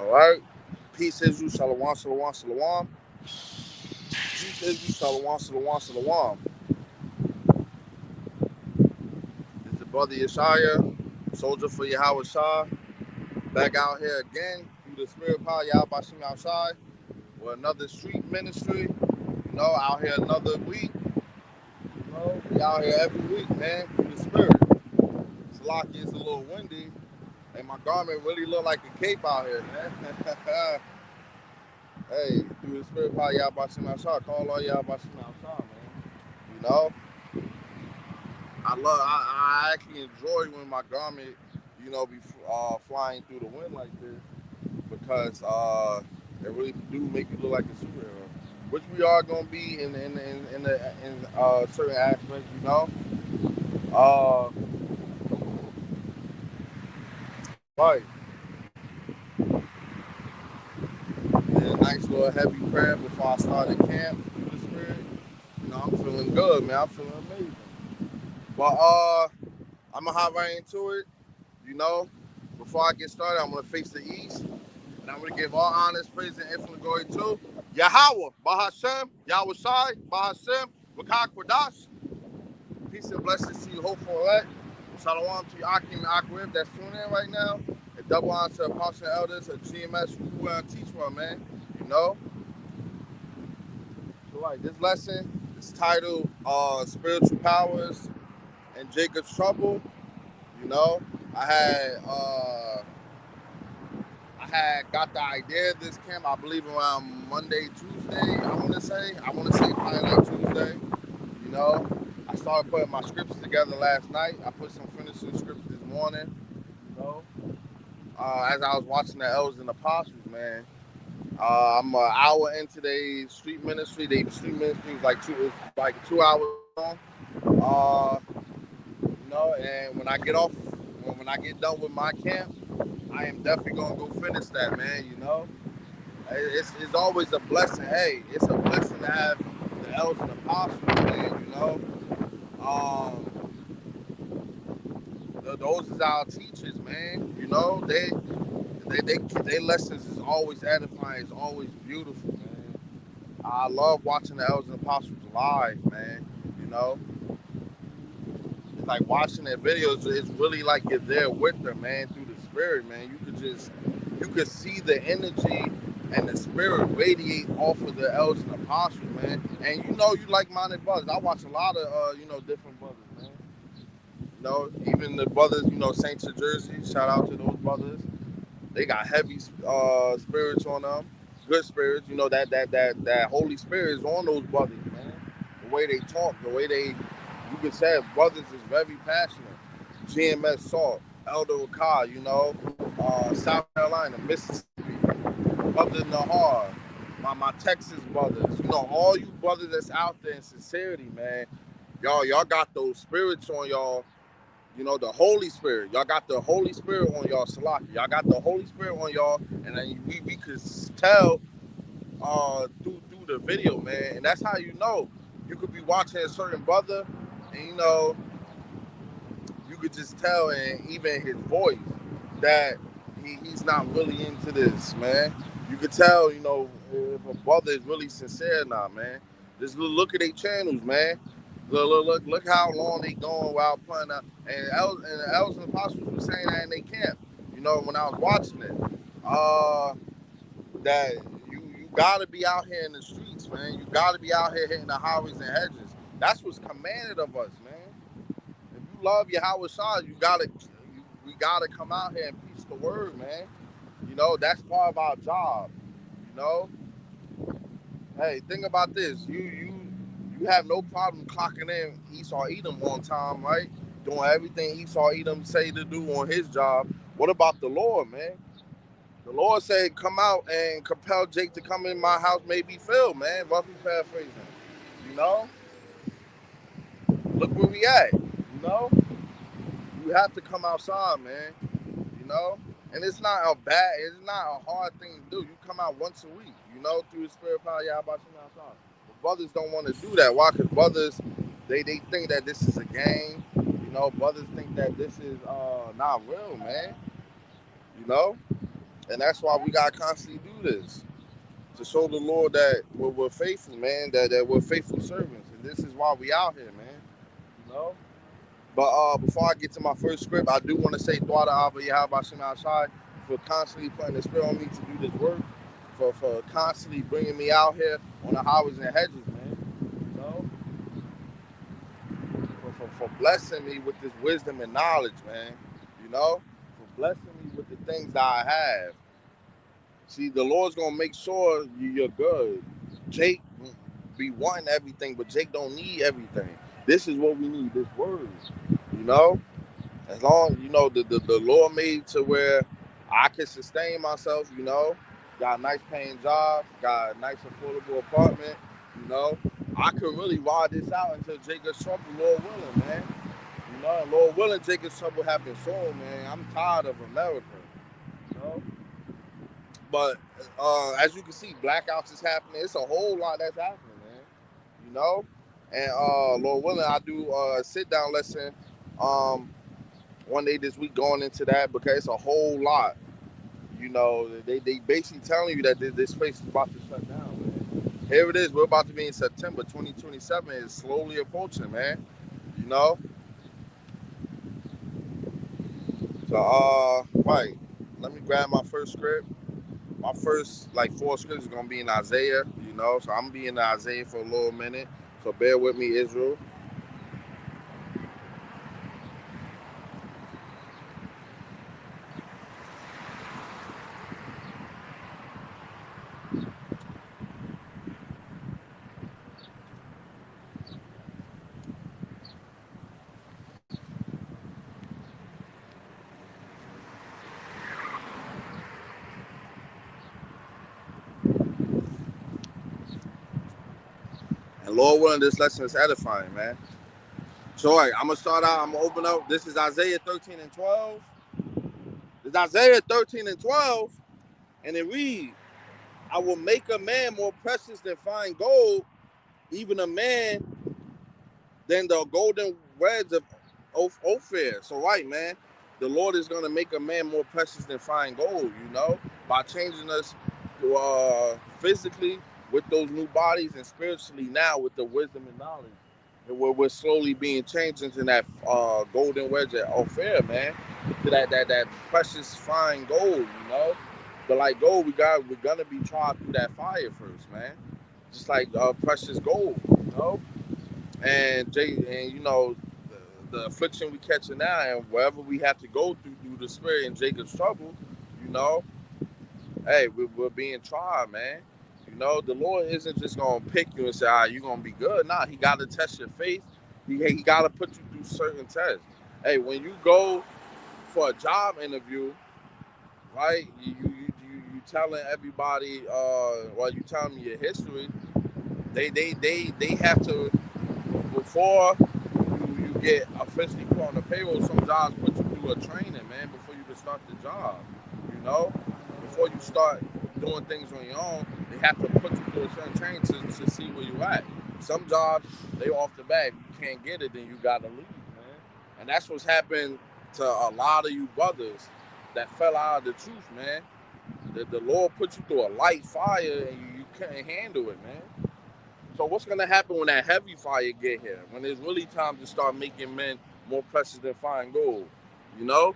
All right. Peace is you, shalom, shalom, shalom. Peace is you, shalom, shalom, shalom. It's the brother Yeshaya, soldier for YAHAWASHI, back out here again through the spirit power, YAHAWASHI outside, with another street ministry. Out here another week. We out here every week, man, through the spirit. Salaki is a little windy, and my garment really look like a cape out here, man. Hey, through the spirit power, YAHAWASHI outside, call all YAHAWASHI outside, man. I actually enjoy when my garment, be flying through the wind like this because it really do make you look like a superhero, which we are gonna be in certain aspects. Right. And a nice little heavy prayer before I started camp through the spirit. I'm feeling good, man. I'm feeling amazing. But I'm gonna hop right into it. Before I get started, I'm gonna face the east, and I'm gonna give all honest praise and infinite glory to Yahweh, Bahashem, Yahweh Shai, Bahashem, Wakak Wadash. Peace and blessings to you, hopeful elect. Shalom to you, Akim and Akwib that's tuning in right now. And double honor to Apostle and Elders of GMS who teach one, man. So like this lesson is titled Spiritual Powers and Jacob's Trouble. I had got the idea of this camp, I believe around Monday, Tuesday, I want to say probably like Tuesday. I started putting my scripts together last night. I put some finishing scripts this morning, as I was watching the Elders and Apostles, man. I'm an hour into the street ministry. The street ministry is like 2 hours long. And when I get done with my camp, I am definitely gonna go finish that, man. It's always a blessing. Hey, it's a blessing to have the Elders and Apostles, man. Those is our teachers, man. They lessons is always edifying. It's always beautiful, man. I love watching the Elders and Apostles live, man. It's like watching their videos. It's really like you're there with them, man, through the spirit, man. You could see the energy and the spirit radiate off of the Elders and Apostles, man. And you like-minded brothers. I watch a lot of different brothers, man. Even the brothers, Saints of Jersey. Shout out to those brothers. They got heavy spirits on them, good spirits. That Holy Spirit is on those brothers, man. The way they talk, you can say brothers is very passionate. GMS Salt, Elder Wakar, South Carolina, Mississippi, Brother Nahar, my Texas brothers. All you brothers that's out there in sincerity, man. Y'all got those spirits on y'all. The Holy Spirit. Y'all got the Holy Spirit on y'all, Salaki. Y'all got the Holy Spirit on y'all, and then we could tell through the video, man. And that's how you could be watching a certain brother, and you could just tell, and even his voice, that he's not really into this, man. You could tell, if a brother is really sincere or not, man. Just look at their channels, man. Look how long they going while playing out. And the Elders and Apostles were saying that in their camp. When I was watching it, that you gotta be out here in the streets, man. You gotta be out here hitting the highways and hedges. That's what's commanded of us, man. If you love YAHAWASHI, we gotta come out here and preach the word, man. That's part of our job. Hey, think about this. You have no problem clocking in Esau Edom on time, right? Doing everything Esau Edom say to do on his job. What about the Lord, man? The Lord said, come out and compel Jake to come in my house may be filled, man. Roughly paraphrasing. Look where we at. You have to come outside, man. And it's not a hard thing to do. You come out once a week, through the spirit power, outside. Brothers don't want to do that. Why? Because brothers, they think that this is a game. Brothers think that this is not real, man. And that's why we gotta constantly do this to show the Lord that we're faithful, man. That we're faithful servants, and this is why we out here, man. You know. But before I get to my first script, I do want to say Thwada Abba YAHAWASHI for constantly putting the spirit on me to do this work, for constantly bringing me out here on the highways and hedges, man. You know, for blessing me with this wisdom and knowledge, man. You know, for blessing me with the things that I have. See, the Lord's gonna make sure you're good. Jake be wanting everything, but Jake don't need everything. This is what we need. This word, you know. As long the Lord made to where I can sustain myself, you know, got a nice paying job, got a nice affordable apartment, you know, I could really ride this out until Jacob's trouble, Lord willing, man. You know, and Lord willing, Jacob's trouble happens soon, man. I'm tired of America, you know. But as you can see, blackouts is happening. It's a whole lot that's happening, man. You know, and Lord willing, I do a sit down lesson. One day this week going into that because it's a whole lot. You know, they basically telling you that this place is about to shut down, man. Here it is. We're about to be in September 2027. It's slowly approaching, man. You know? So, right. Let me grab my first script. My first, like, 4 scripts is going to be in Isaiah, you know? So I'm going to be in Isaiah for a little minute. So bear with me, Israel. And Lord willing, this lesson is edifying, man. So, all right, I'm going to start out. I'm going to open up. This is Isaiah 13 and 12. It's Isaiah 13 and 12. And it reads, I will make a man more precious than fine gold, even a man than the golden wedge of Ophir. So, right, man, the Lord is going to make a man more precious than fine gold, you know, by changing us physically with those new bodies and spiritually now with the wisdom and knowledge. And we're slowly being changed into that golden wedge of Ophir, man, to that precious fine gold, you know. But like gold, we're gonna be tried through that fire first, man. Just like precious gold, you know. And you know, the affliction we catching now, and wherever we have to go through the spirit in Jacob's trouble, you know, hey, we're being tried, man. You know, the Lord isn't just gonna pick you and say, you're gonna be good. Nah, He gotta test your faith. He gotta put you through certain tests. Hey, when you go for a job interview, right? You telling everybody, while you telling me your history, they have to, before you get officially put on the payroll. Some jobs put you through a training, man, before you can start the job. You know, before you start doing things on your own, they have to put you through a certain training to see where you at. Some jobs, they off the bat, you can't get it, then you gotta leave, man. And that's what's happened to a lot of you brothers that fell out of the truth, man. The Lord put you through a light fire and you couldn't handle it, man. So what's gonna happen when that heavy fire get here? When it's really time to start making men more precious than fine gold, you know?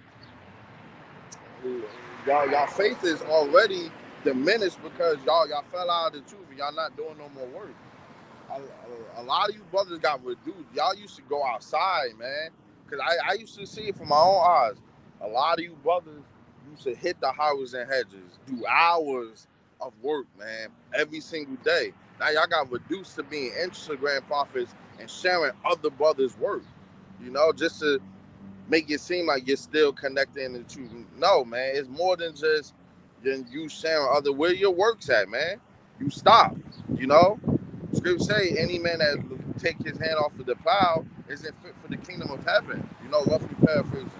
Y'all faith is already diminished because y'all fell out of the truth and y'all not doing no more work. A lot of you brothers got reduced. Y'all used to go outside, man. Because I used to see it from my own eyes. A lot of you brothers used to hit the highways and hedges, do hours of work, man, every single day. Now y'all got reduced to being Instagram prophets and sharing other brothers' work, you know, just to make it seem like you're still connected in the truth. No, man, it's more than just you sharing other where your work's at, man. You stop, you know. Scripture say any man that take his hand off of the plow isn't fit for the kingdom of heaven. You know, roughly paraphrasing.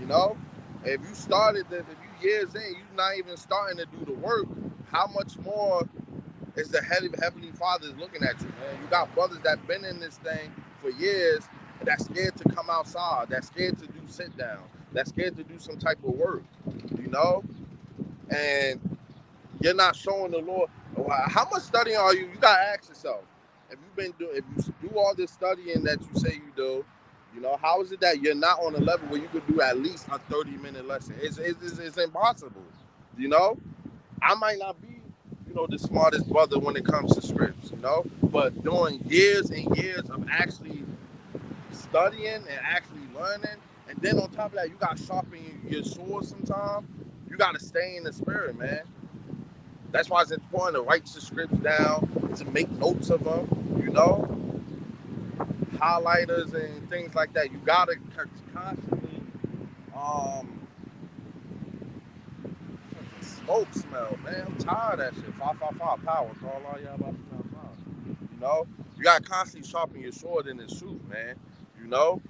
You know, if you started if you years in, you're not even starting to do the work. How much more is the heavenly Father is looking at you, man? You got brothers that been in this thing for years that's scared to come outside, that's scared to do sit down, that's scared to do some type of work. You know, and you're not showing the Lord. How much studying are you? You gotta ask yourself. If you do all this studying that you say you do, how is it that you're not on a level where you could do at least a 30-minute lesson? It's impossible. You know, I might not be, the smartest brother when it comes to scripts, but doing years and years of actually studying and actually learning, and then on top of that, you got to sharpen your sword sometimes. You got to stay in the spirit, man. That's why it's important to write your scripts down, to make notes of them, highlighters and things like that. You got to constantly, smoke smell, man. I'm tired of that shit. 555 power. Call all y'all about the time. You got to constantly sharpen your sword in this truth, man. You know,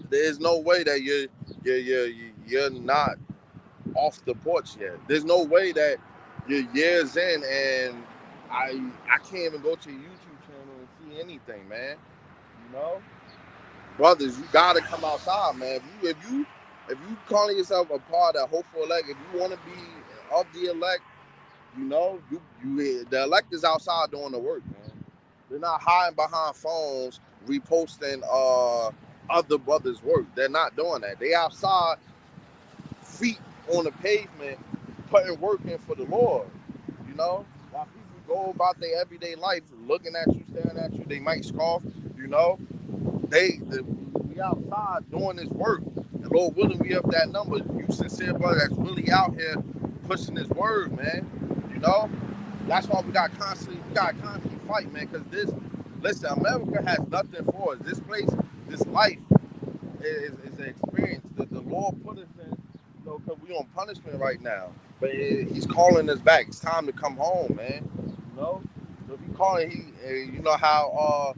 there's no way that you're not off the porch yet. There's no way that you're years in and I can't even go to your YouTube channel and see anything, man. You know, brothers, you gotta come outside, man. If you calling yourself a part of hopeful elect, if you want to be of the elect, the elect is outside doing the work, man. They're not hiding behind phones reposting other brothers' work. They're not doing that. They outside, feet on the pavement, putting work in for the Lord. While people go about their everyday life looking at you, staring at you, they might scoff. We outside doing this work. And Lord willing, we up that number. You sincere brother that's really out here pushing this word, man. That's why we got constantly fight, man. Because listen, America has nothing for us. This place, this life is an experience that the Lord put us in. Because we on punishment right now. But He's calling us back. It's time to come home, man. So if you calling, you know how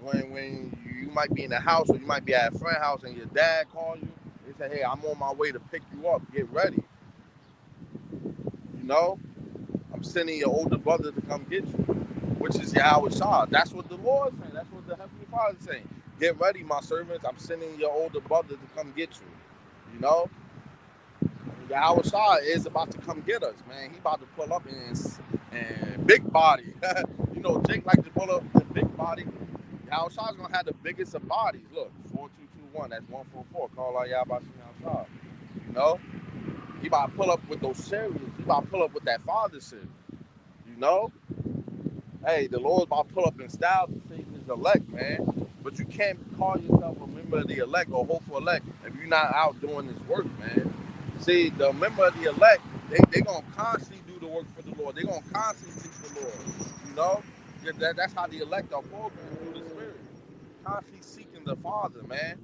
when you might be in the house or you might be at a friend's house and your dad call you, they say, hey, I'm on my way to pick you up. Get ready. I'm sending your older brother to come get you, which is YAHAWASHI. That's what the Lord is saying. That's what the Heavenly Father is saying. Get ready, my servants. I'm sending your older brother to come get you. YAHAWASHI is about to come get us, man. He about to pull up and big body. Jake like to pull up the big body. YAHAWASHI is gonna have the biggest of bodies. Look, 4221. That's 144. Call out YAHAWASHI. He about to pull up with those chariots. He about to pull up with that father shit. Hey, the Lord's about to pull up in style to save His elect, man. But you can't call yourself a member of the elect or hopeful elect if you're not out doing this work, man. See, the member of the elect, they gonna constantly do the work for the Lord. They gonna constantly seek the Lord. That's how the elect are programmed through the Spirit. Constantly seeking the Father, man.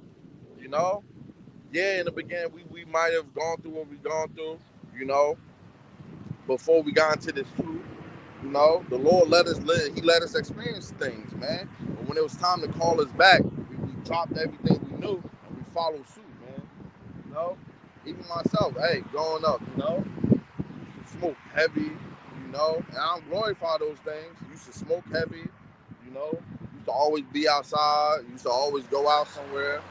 Yeah, in the beginning we might have gone through what we gone through, before we got into this truth. The Lord He let us experience things, man. But when it was time to call us back, we dropped everything we knew and we followed suit, man. Even myself, hey, growing up, used to smoke heavy, and I don't glorify those things. Used to smoke heavy, used to always be outside, used to always go out somewhere,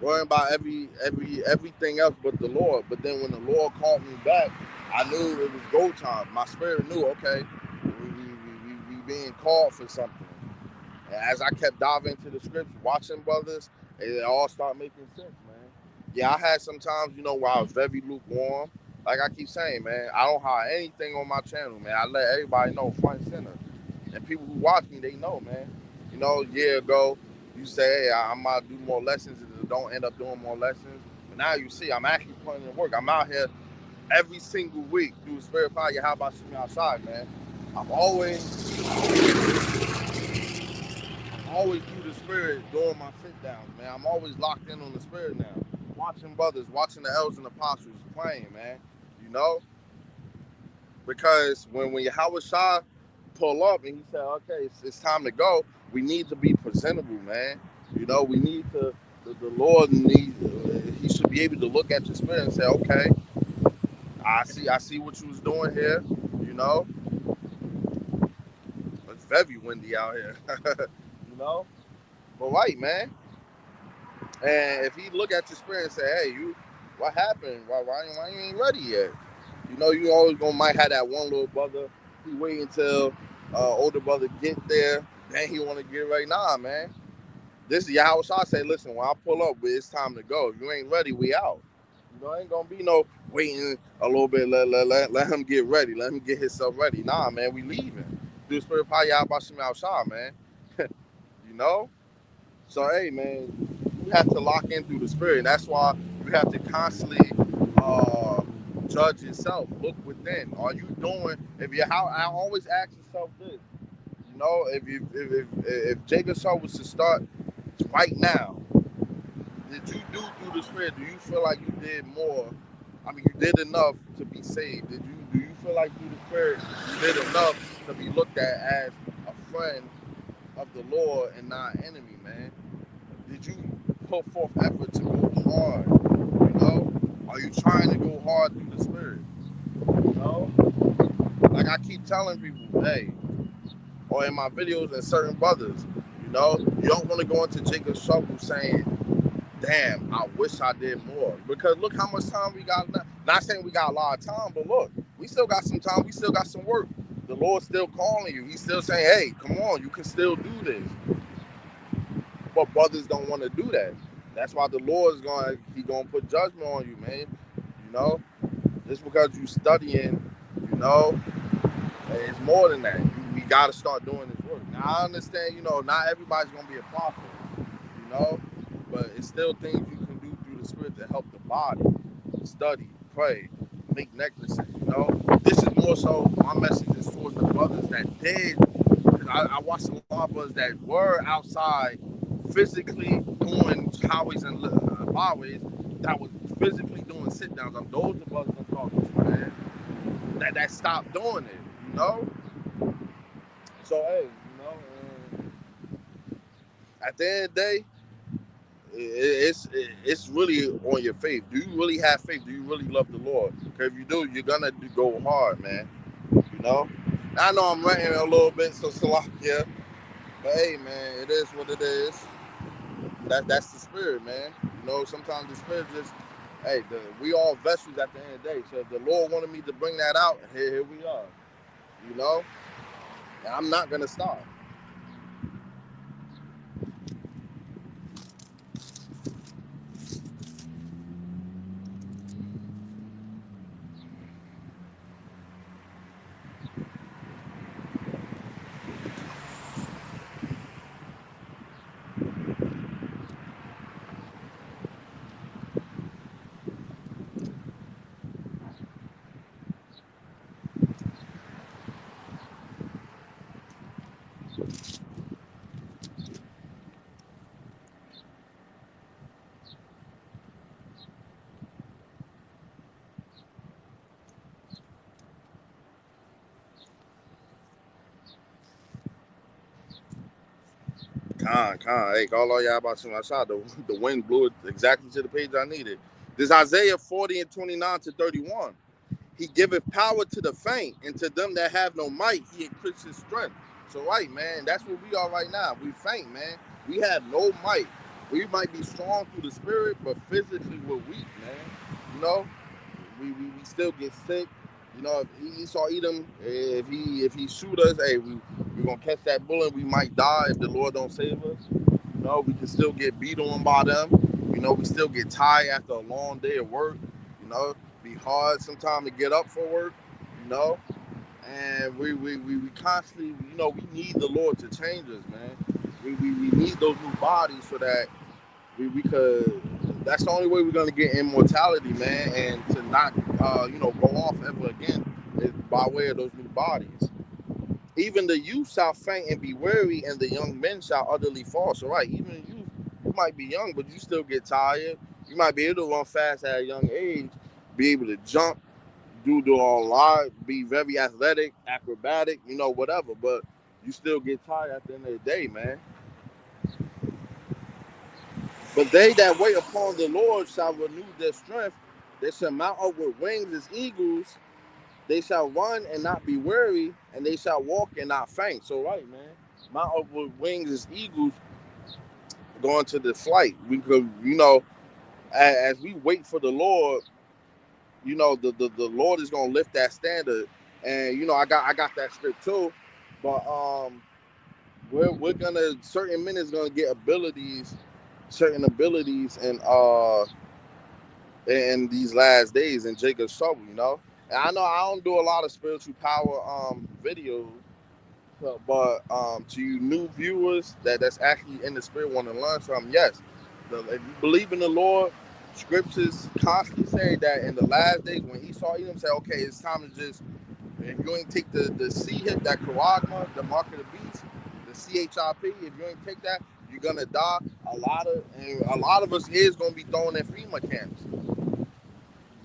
worrying about everything else but the Lord. But then when the Lord called me back, I knew it was go time. My spirit knew, okay, we being called for something. And as I kept diving into the scripts, watching brothers, it all started making sense, man. Yeah, I had some times, where I was very lukewarm. Like I keep saying, man, I don't hide anything on my channel, man. I let everybody know front and center. And people who watch me, they know, man. A year ago, you say, hey, I'm about to do more lessons, and don't end up doing more lessons. But now you see, I'm actually putting in work. I'm out here every single week through the Spirit Power. How about shooting outside, man? I'm always through the Spirit doing my sit downs, man. I'm always locked in on the Spirit now. Watching brothers, watching the elders and apostles playing, man. Because when YAHAWASHI pull up and he said, okay, it's time to go, we need to be presentable, man. We need to, the Lord needs, He should be able to look at your spirit and say, okay, I see what you was doing here, It's very windy out here, But right, man. And if He look at your spirit and say, hey, What happened? Why you ain't ready yet? You know, you always gonna might have that one little brother. He wait until older brother get there, then he want to get ready. Nah, man. This is Yahawashi say, listen, when I pull up, it's time to go. If you ain't ready, we out. You know, ain't gonna be no waiting a little bit. Let him get ready. Let him get himself ready. Nah, man, we leaving. Do the spirit power Yahawashi outside, man. You know. So hey, man, you have to lock in through the spirit. And that's why you have to constantly uh, judge yourself. Look within. Are you doing? If you how I always ask yourself this. You know, if Jacob Shaw was to start right now, did you do through the spirit? Do you feel like you did more? I mean, you did enough to be saved. Do you feel like through the spirit you did enough to be looked at as a friend of the Lord and not an enemy, man? Did you put forth effort to go hard? You know? Are you trying to go hard through the spirit? You know? Like I keep telling people, hey, or in my videos and certain brothers, you know, you don't want to go into Jacob's trouble saying, damn, I wish I did more. Because look how much time we got now. Not saying we got a lot of time, but look, we still got some time. We still got some work. The Lord's still calling you. He's still saying, hey, come on, you can still do this. But brothers don't want to do that. That's why the Lord is gonna put judgment on you, man. You know, just because you studying, you know, it's more than that. We got to start doing this work. Now I understand, you know, not everybody's gonna be a prophet, you know, but it's still things you can do through the spirit to help the body study, pray, make necklaces. You know, this is more so my message is towards the brothers that did. I watched a lot of brothers that were outside physically doing highways and byways that was physically doing sit downs. Those the brothers I'm talking to, man. That stopped doing it, you know. So hey, you know, at the end of the day, it's really on your faith. Do you really have faith? Do you really love the Lord? Because if you do, you're gonna go hard, man. You know. I know I'm ranting a little bit, so Salakia. But hey, man, it is what it is. That's the spirit, man. You know, sometimes the spirit just, hey, we all vessels at the end of the day. So if the Lord wanted me to bring that out, here we are. You know, and I'm not gonna stop. Hey, call all y'all about some outside. The wind blew it exactly to the page I needed. This Isaiah 40 and 29 to 31. He giveth power to the faint, and to them that have no might, he increases strength. So, right, man, that's what we are right now. We faint, man. We have no might. We might be strong through the spirit, but physically we're weak, man. You know, we still get sick. You know, if Esau eat him, if he shoot us, hey, we gonna catch that bullet. We might die if the Lord don't save us. You know, we can still get beat on by them. You know, we still get tired after a long day of work. You know, be hard sometimes to get up for work. You know, and we constantly, you know, we need the Lord to change us, man. We need those new bodies so that we could. That's the only way we're gonna get immortality, man, and to not, you know, go off ever again is by way of those new bodies. Even the youth shall faint and be weary, and the young men shall utterly fall. So, right, even the youth, you might be young, but you still get tired. You might be able to run fast at a young age, be able to jump, do a lot, be very athletic, acrobatic, you know, whatever. But you still get tired at the end of the day, man. But they that wait upon the Lord shall renew their strength. They shall mount up with wings as eagles. They shall run and not be weary, and they shall walk and not faint. So, right, man. Mount up with wings as eagles going to the flight. We could, you know, as we wait for the Lord, the Lord is gonna lift that standard. And I got that script too, but we're gonna certain men is gonna get certain abilities, in these last days in Jacob's trouble. And I know I don't do a lot of spiritual power videos. But to you new viewers that's actually in the spirit want to learn something, yes, if you believe in the Lord, scriptures constantly say that in the last days when Esau Edom say, okay, it's time to just, if you ain't take the C hit, that charagma, the mark of the beast, the CHIP, if you ain't take that, you're gonna die. A lot of us is gonna be thrown in FEMA camps.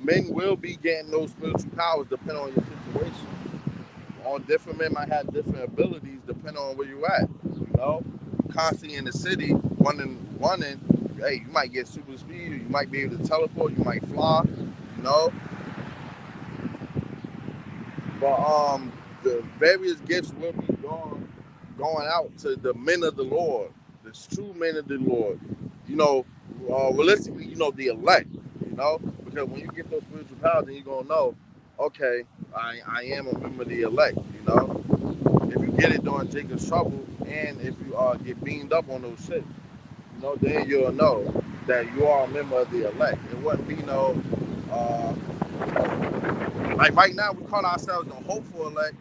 Men will be getting those spiritual powers depending on your situation. All different men might have different abilities depending on where you at. Constantly in the city, running. Hey, you might get super speed. You might be able to teleport. You might fly. You know, but the various gifts will be going out to the men of the Lord, the true men of the Lord. You know, realistically, the elect. Because when you get those spiritual powers, then you're gonna know, okay, I am a member of the elect. If you get it during Jacob's trouble, and if you get beamed up on those shit, then you'll know that you are a member of the elect. It wouldn't be no, uh, like right now we call ourselves the hopeful elect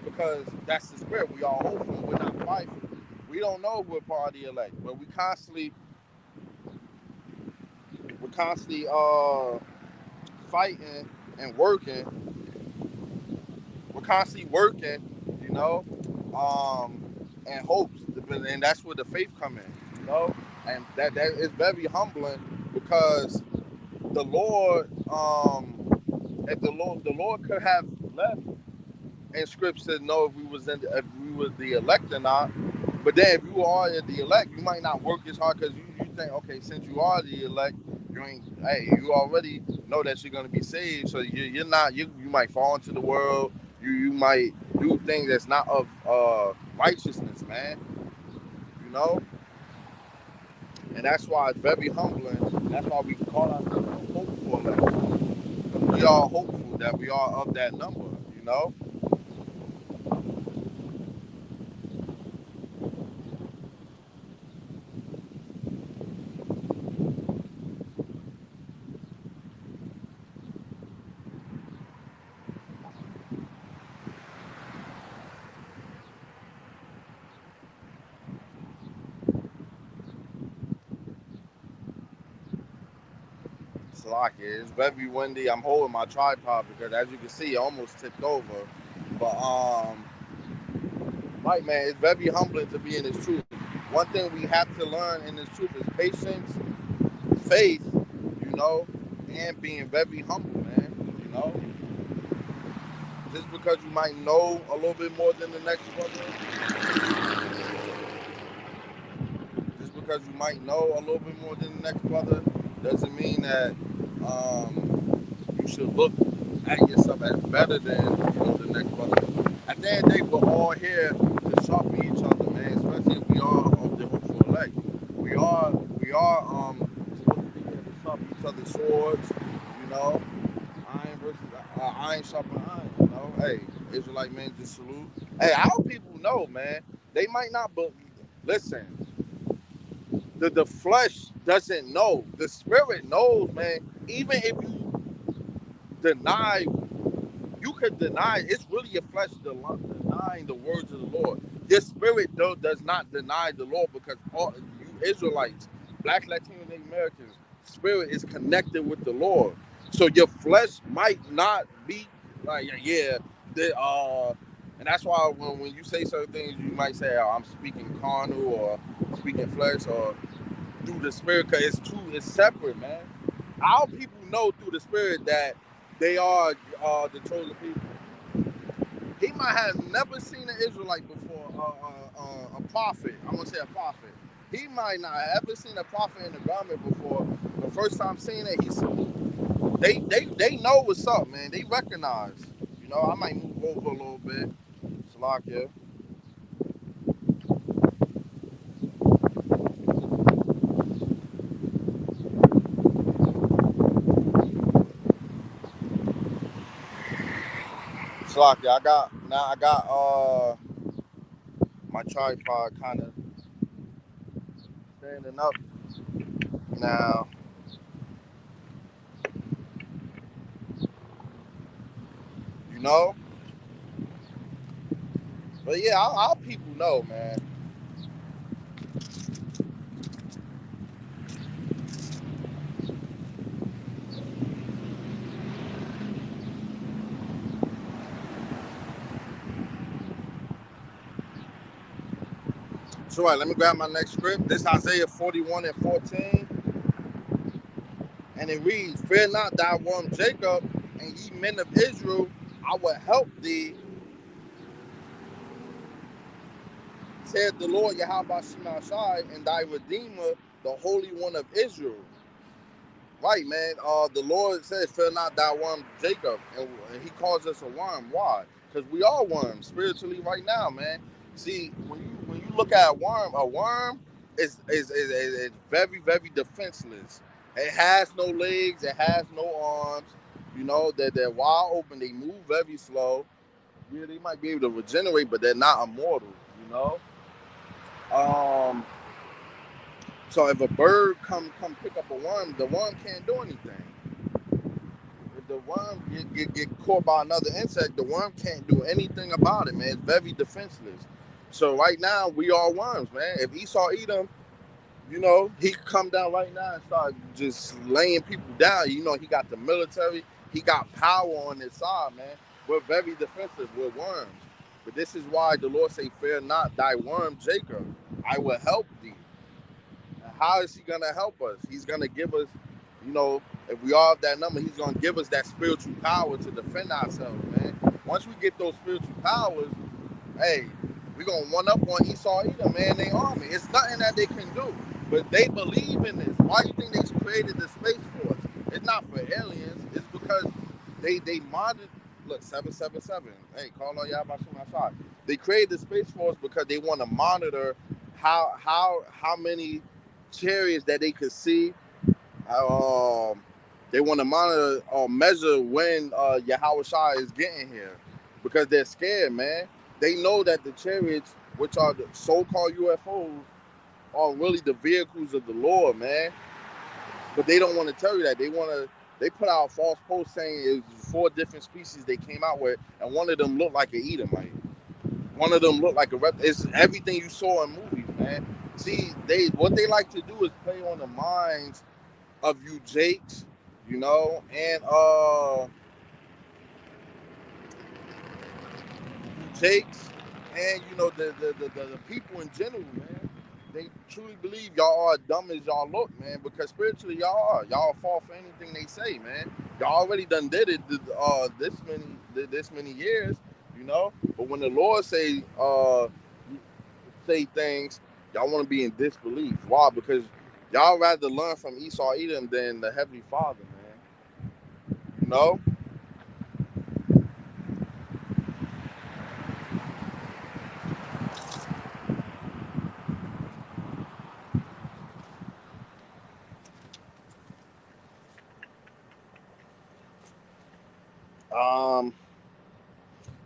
because that's the spirit. We are hopeful, we're not prideful. We don't know if we're part of the elect, but we're constantly fighting and working. We're constantly working, you know, and hopes, and that's where the faith come in. And that is very humbling because the Lord, if the Lord could have left in scripts to know if we was the elect or not. But then if you are the elect, you might not work as hard because you think, okay, since you are the elect, you already know that you're gonna be saved. So you're not you might fall into the world. You might do things that's not of righteousness, man. You know, and that's why it's very humbling. That's why we call ourselves hopeful elect. We are hopeful that we are of that number. You know. It's very windy. I'm holding my tripod because, as you can see, it almost tipped over. But right, man, it's very humbling to be in this truth. One thing we have to learn in this truth is patience, faith, and being very humble, man. Just because you might know a little bit more than the next brother, just because you might know a little bit more than the next brother, doesn't mean that you should look at yourself as better than the next brother. At the end of the day, we're all here to sharpen each other, man. Especially if we are of the hopeful elect. We are supposed to be here to sharpen each other's swords. You know, iron versus iron sharpen iron. Hey, Israelite men, just salute. Hey, our people know, man. They might not, but listen, the flesh doesn't know. The spirit knows, man. Even if you deny, you could deny. It's really your flesh denying the words of the Lord. Your spirit though does not deny the Lord because all you Israelites, Black, Latino, Native Americans, spirit is connected with the Lord. So your flesh might not be like and that's why when you say certain things, you might say, oh, I'm speaking carnal or speaking flesh or through the spirit, because it's separate, man. Our people know through the spirit that they are the chosen people. He might have never seen an Israelite before, a prophet. I'm gonna say a prophet. He might not have ever seen a prophet in the garment before. The first time seeing it, he saw. They know what's up, man. They recognize. I might move over a little bit. Salakia. Slocky, I got my tripod kind of standing up now. You know, but yeah, our people know, man. So, right, let me grab my next script. This Isaiah 41 and 14. And it reads, Fear not thy worm Jacob, and ye men of Israel, I will help thee, said the Lord YAHAWASHI, and thy Redeemer, the Holy One of Israel. Right, man. The Lord says, Fear not thy worm Jacob, and he calls us a worm. Why? Because we are worms spiritually right now, man. See, when you look at a worm is very, very defenseless. It has no legs, it has no arms. You know, they're wide open, they move very slow. Yeah, they might be able to regenerate, but they're not immortal, you know? Um, so if a bird come pick up a worm, the worm can't do anything. If the worm get caught by another insect, the worm can't do anything about it, man. It's very defenseless. So right now we are worms, man. If Esau eat them, you know, he could come down right now and start just laying people down. You know, he got the military, he got power on his side, man. We're very defensive. We're worms. But this is why the Lord say, Fear not thy worm, Jacob. I will help thee. And how is he gonna help us? He's gonna give us, you know, if we all have that number, he's gonna give us that spiritual power to defend ourselves, man. Once we get those spiritual powers, hey, we're gonna one up on Esau Edom, man, they army. It's nothing that they can do. But they believe in this. Why do you think they created the Space Force? It's not for aliens, it's because they monitored. Look, 777. Hey, call on y'all about my shot. They created the Space Force because they want to monitor how many chariots that they could see. Um, they want to monitor or measure when Yahawashai is getting here because they're scared, man. They know that the chariots, which are the so-called UFOs, are really the vehicles of the Lord, man. But they don't want to tell you that. They put out false posts saying it was 4 different species they came out with, and one of them looked like an Edomite. One of them looked like a reptile. It's everything you saw in movies, man. See, what they like to do is play on the minds of you Jakes, you know, and you Jakes, and you know the people in general, man. They truly believe y'all are dumb as y'all look, man, because spiritually y'all fall for anything they say, man. Y'all already done did it this many years, you know. But when the Lord say things, y'all want to be in disbelief. Why? Because y'all rather learn from Esau Edom than the Heavenly Father, man. You know. Um,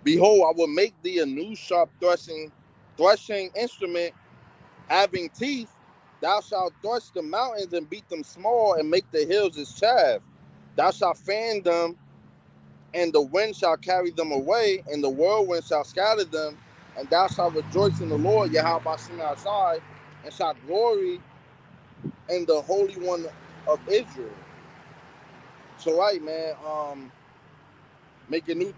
Behold, I will make thee a new sharp threshing instrument having teeth. Thou shalt thresh the mountains and beat them small and make the hills as chaff. Thou shalt fan them, and the wind shall carry them away, and the whirlwind shall scatter them. And thou shalt rejoice in the Lord, Yahweh Shai, and shalt glory in the Holy One of Israel. So, right, man. Make a new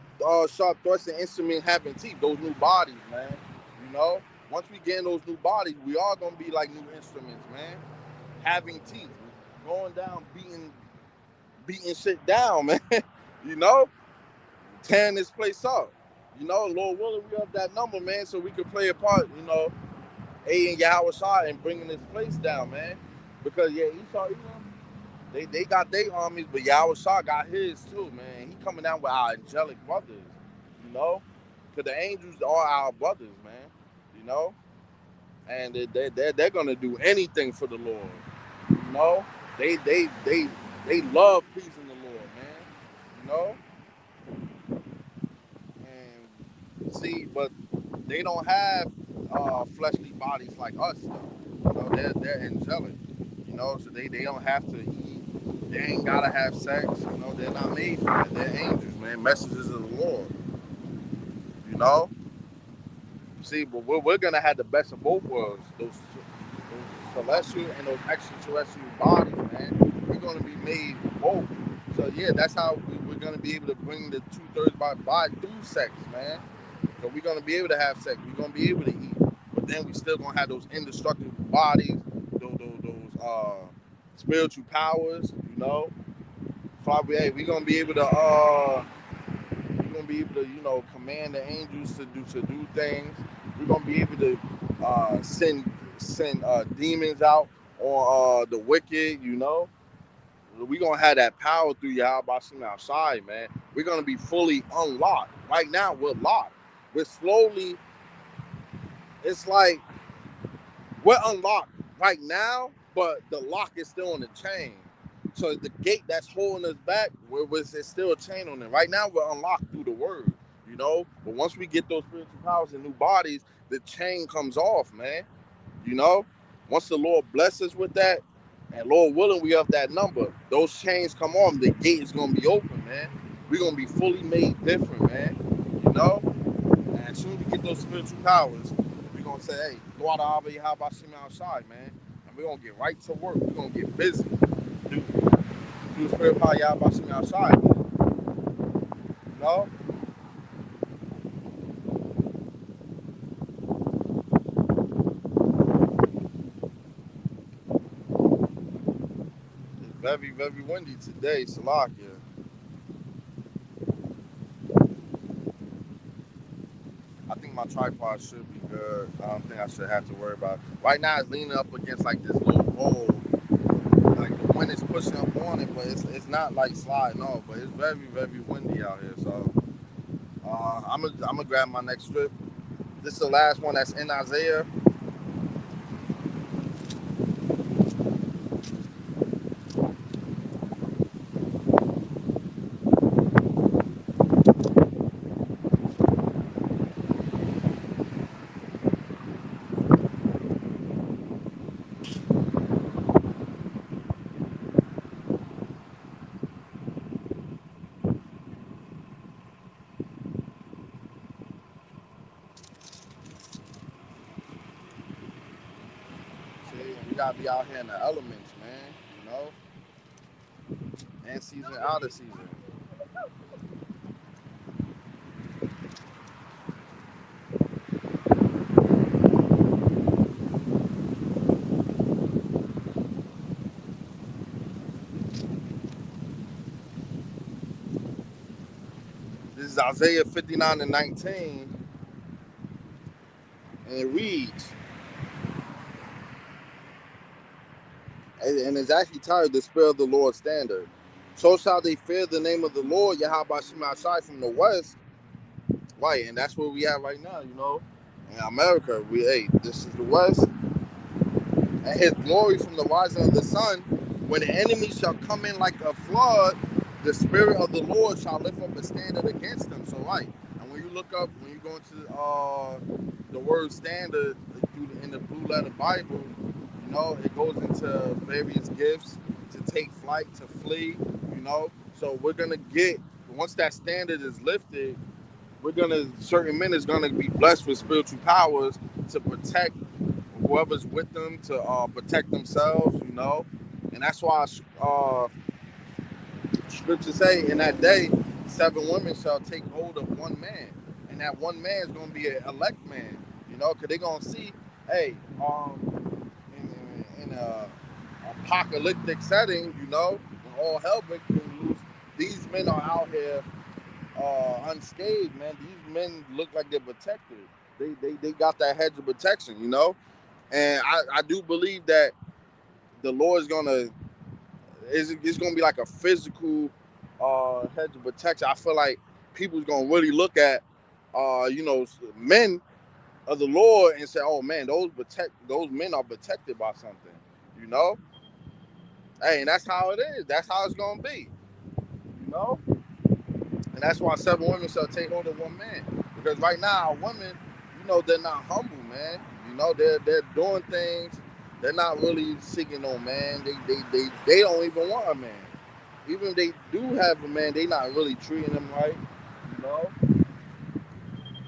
sharp thrusting instrument having teeth, those new bodies, man. You know, once we get in those new bodies, we are gonna be like new instruments, man. Having teeth, going down, beating shit down, man. You know, tearing this place up. You know, Lord willing, we have that number, man, so we could play a part. You know, A and Yahweh Shai and bringing this place down, man. Because yeah, Esau, you know, they got their armies, but Yahweh Shah got his too, man. He coming down with our angelic brothers, you know? Because the angels are our brothers, man, you know? And they're going to do anything for the Lord, you know? They love pleasing the Lord, man, you know? See, but they don't have fleshly bodies like us, though. You know, they're angelic. You know, so they don't have to eat. They ain't gotta have sex. You know, they're not made for that. They're angels, man. Messengers of the Lord. You know. See, but we're gonna have the best of both worlds. Those celestial and those extraterrestrial bodies, man. We're gonna be made both. So yeah, that's how we're gonna be able to bring the 2/3 by through sex, man. So we're gonna be able to have sex. We're gonna be able to eat, but then we still gonna have those indestructible bodies, those spiritual powers. You know, hey, we're gonna be able to command the angels to do things. We're gonna be able to send demons out on the wicked. You know, we're gonna have that power through YAHAWASHI outside, man. We're gonna be fully unlocked. Right now, we're locked. We're slowly. It's like we're unlocked right now, but the lock is still on the chain. So the gate that's holding us back, it's still a chain on it. Right now, we're unlocked through the word, you know. But once we get those spiritual powers and new bodies, the chain comes off, man. You know, once the Lord blesses us with that, and Lord willing, we have that number. Those chains come off. The gate is gonna be open, man. We're gonna be fully made different, man. You know. And as soon as we get those spiritual powers, we're gonna say, hey, go out of YAHAWASHI outside, man. And we're gonna get right to work. We're gonna get busy. Do the spirit power YAHAWASHI outside, man. You know? It's very, very windy today, Salakia. I think my tripod should be good. I don't think I should have to worry about it. Right now it's leaning up against like this little pole. Like the wind is pushing up on it, but it's not like sliding off. But it's very, very windy out here. So I'm gonna grab my next strip. This is the last one that's in Isaiah. See, we gotta be out here in the elements, man. You know, in season, out of season. This is Isaiah 59:19, and it reads, and it's actually titled "The Spirit of the Lord Standard." So shall they fear the name of the Lord, YAHAWASHI from the west. Right, and that's where we at right now, you know. In America, this is the west, and his glory from the rising of the sun. When the enemy shall come in like a flood, the Spirit of the Lord shall lift up a standard against them. So, right, and when you go into the word standard in the blue letter Bible, you know, it goes into various gifts to take flight, to flee, you know. So we're gonna get, once that standard is lifted, certain men is gonna be blessed with spiritual powers to protect whoever's with them, to protect themselves, you know. And that's why scriptures say in that day 7 women shall take hold of one man, and that one man is gonna be an elect man, you know, because they're gonna see, hey, in a apocalyptic setting, you know, when all hell breaking loose, these men are out here unscathed, man. These men look like they're protected. They got that hedge of protection, you know. And I do believe that the Lord is gonna it's gonna be like a physical hedge of protection. I feel like people's gonna really look at men of the Lord and say, oh man, those men are protected by something, you know. Hey, and that's how it is. That's how it's gonna be, you know. And that's why 7 women shall take hold of one man. Because right now, our women, they're not humble, man. They're doing things. They're not really seeking no man. They don't even want a man. Even if they do have a man, they not really treating them right. You know,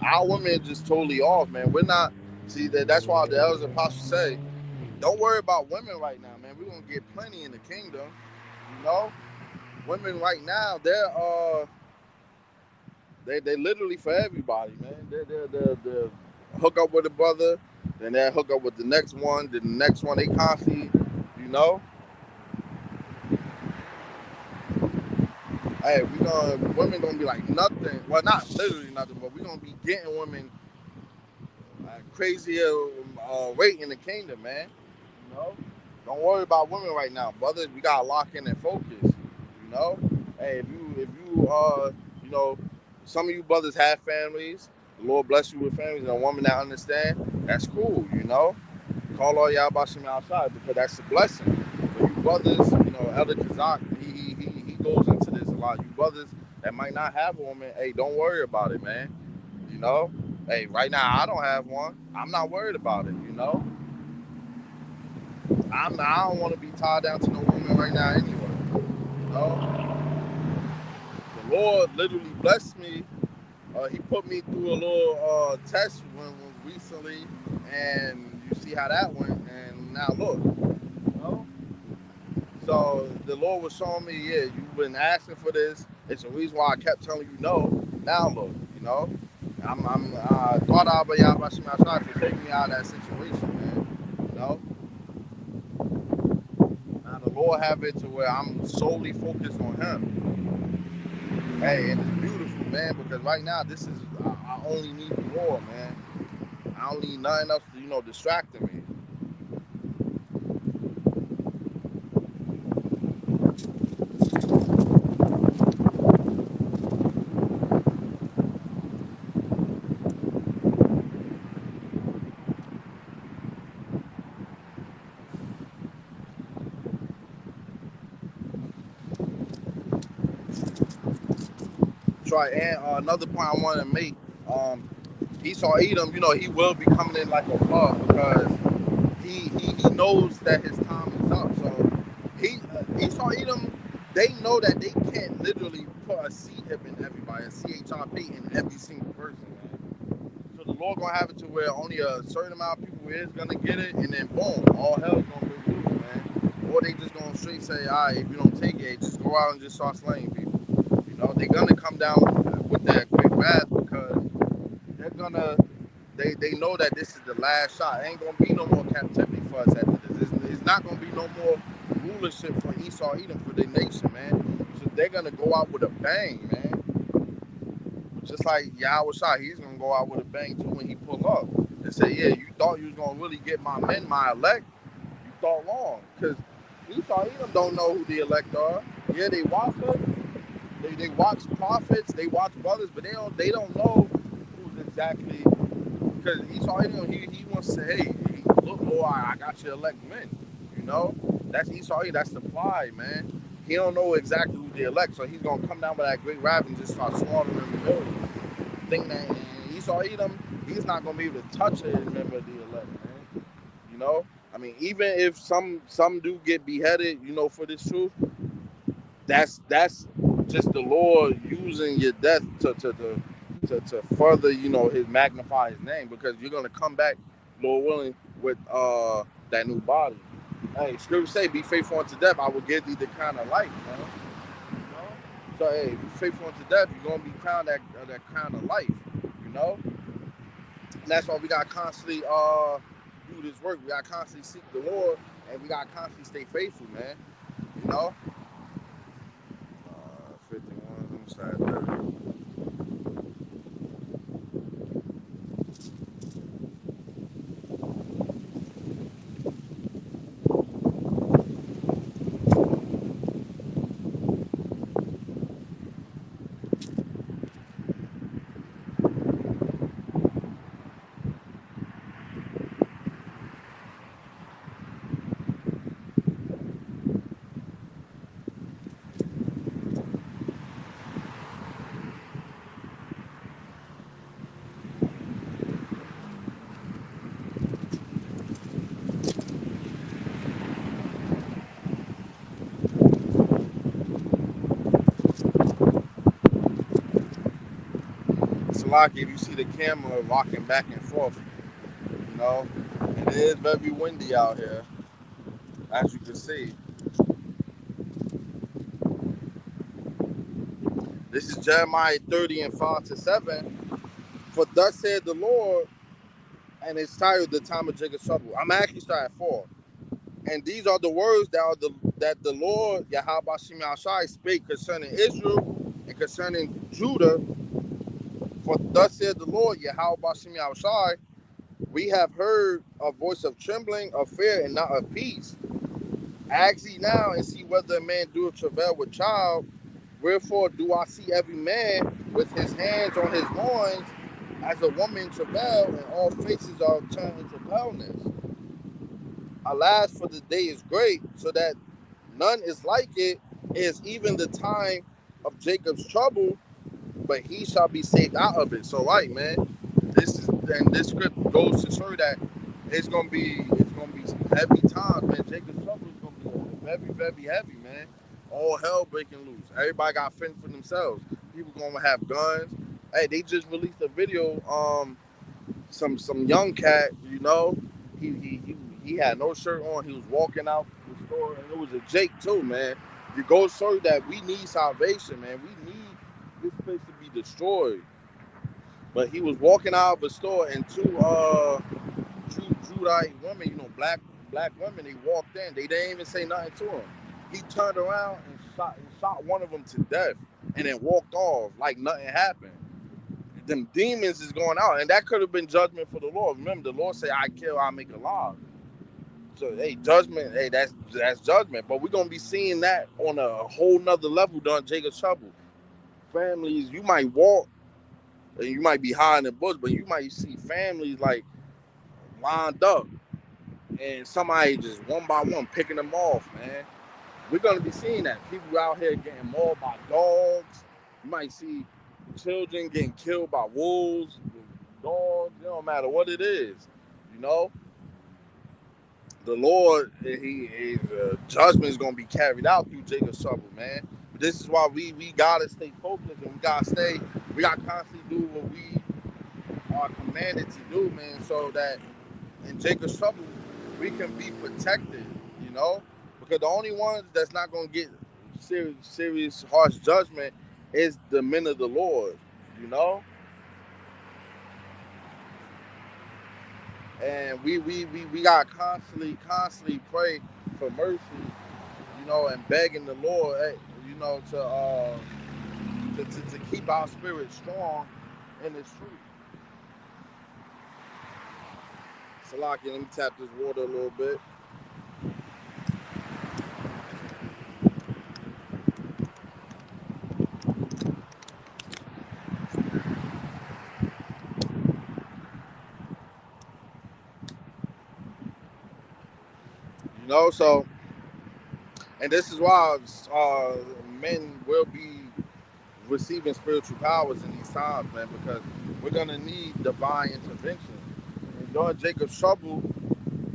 our women are just totally off, man. We're not. See that's why the elders and apostles say, don't worry about women right now, man. We're gonna get plenty in the kingdom. You know, women right now, they literally for everybody, man. They hook up with a brother, then they hook up with the next one, then the next one. They constantly, you know. Hey, women gonna be like nothing. Well, not literally nothing, but we gonna be getting women crazier rate in the kingdom, man. You know, don't worry about women right now, brothers. We gotta lock in and focus. You know, hey, if you know, some of you brothers have families. The Lord bless you with families and a woman that understand. That's cool. You know, call all YAHAWASHI outside because that's a blessing. But you brothers, Elder Kazak, he goes into this a lot. You brothers that might not have a woman, hey, don't worry about it, man. You know, hey, right now I don't have one. I'm not worried about it. I don't want to be tied down to no woman right now anyway. You know, the Lord literally blessed me. He put me through a little test when recently, and you see how that went. And now look, you know. So the Lord was showing me, yeah, you've been asking for this. It's the reason why I kept telling you no. Now look, you know. I'm thought out by Yahweh outside for taking me out of that situation, man. You know. Now the Lord have it to where I'm solely focused on Him. Hey, and it's beautiful, man, because right now this is I only need the Lord, man. I don't need nothing else, distracting me. Try and another point I want to make. Um, Esau Edom, he will be coming in like a flood because he knows that his time is up. So Esau Edom, they know that they can't literally put a CHIP in everybody, a CHIP in every single person, man. So the Lord gonna have it to where only a certain amount of people is gonna get it, and then boom, all hell's gonna break loose, man. Or they just gonna straight say, all right, if you don't take it, just go out and just start slaying people. They're gonna come down with that quick wrath because they're gonna they know that this is the last shot. It ain't gonna be no more captivity for us after this. It's not gonna be no more rulership for Esau Edom for the nation, man. So they're gonna go out with a bang, man. Just like YAHAWASHI, he's gonna go out with a bang too when he pull up and say, yeah, you thought you was gonna really get my men, my elect. You thought wrong, because Esau Edom don't know who the elect are. Yeah, they watch us. They watch prophets, they watch brothers, but they don't know who's exactly, because Esau Edom, he wants to say, hey, look, Lord, I got your elect men. That's Esau Edom, that's the pride, man. He don't know exactly who they elect, so he's gonna come down with that great wrath and just start slaughtering the millions. Think that Esau Edom, he's not gonna be able to touch a member of the elect, man. You know, I mean, even if some do get beheaded, for this truth, that's just the Lord using your death to further, his magnify his name, because you're gonna come back, Lord willing, with that new body. Hey, scripture say, be faithful unto death, I will give thee the crown of life, man. You know? So hey, be faithful unto death, you're gonna be crowned that crown of life, you know? And that's why we gotta constantly do this work. We gotta constantly seek the Lord, and we gotta constantly stay faithful, man. You know? 51, side 30. like if you see the camera rocking back and forth, you know, it is very windy out here, as you can see. This is Jeremiah 30 and 5 to 7. For thus said the Lord, and it's titled the time of Jacob's trouble. I'm actually starting at 4. And these are the words that the Lord, YAHAWASHI, spake concerning Israel and concerning Judah. For thus said the Lord, YAHAWASHI, we have heard a voice of trembling, of fear, and not of peace. Ask ye now and see whether a man doeth travail with child. Wherefore do I see every man with his hands on his loins, as a woman travail, and all faces are turned into paleness. Alas, for the day is great, so that none is like it, is even the time of Jacob's trouble, but he shall be saved out of it. So, right, man, this script goes to show that it's gonna be some heavy times, man. Jacob's trouble is gonna be very, very heavy, man. All hell breaking loose. Everybody got fend for themselves. People gonna have guns. Hey, they just released a video. Some young cat, you know, he had no shirt on. He was walking out the store, and it was a Jake too, man. You go show that we need salvation, man. We need this place to be destroyed. But he was walking out of a store, and two Judite women, you know, black women, they walked in. They didn't even say nothing to him. He turned around and shot one of them to death, and then walked off like nothing happened. Them demons is going out, and that could have been judgment for the Lord. Remember, the Lord said, "I kill, I make alive." So, hey, judgment, hey, that's judgment. But we're gonna be seeing that on a whole nother level during Jacob's trouble. Families, you might walk, and you might be high in the bush, but you might see families like lined up, and somebody just one by one picking them off, man. We're gonna be seeing that. People out here getting mauled by dogs. You might see children getting killed by wolves, dogs. It don't matter what it is, you know. The Lord, his judgment is gonna be carried out through Jacob's trouble, man. But this is why we gotta stay focused, and we gotta constantly do what we are commanded to do, man, so that in Jacob's trouble, we can be protected, you know? Because the only ones that's not going to get serious, harsh judgment is the men of the Lord, you know? And we got to constantly pray for mercy, you know, and begging the Lord, you know, to keep our spirit strong in His truth. Salaki, let me tap this water a little bit. You know, so, and this is why men will be receiving spiritual powers in these times, man, because we're gonna need divine intervention. And during Jacob's trouble,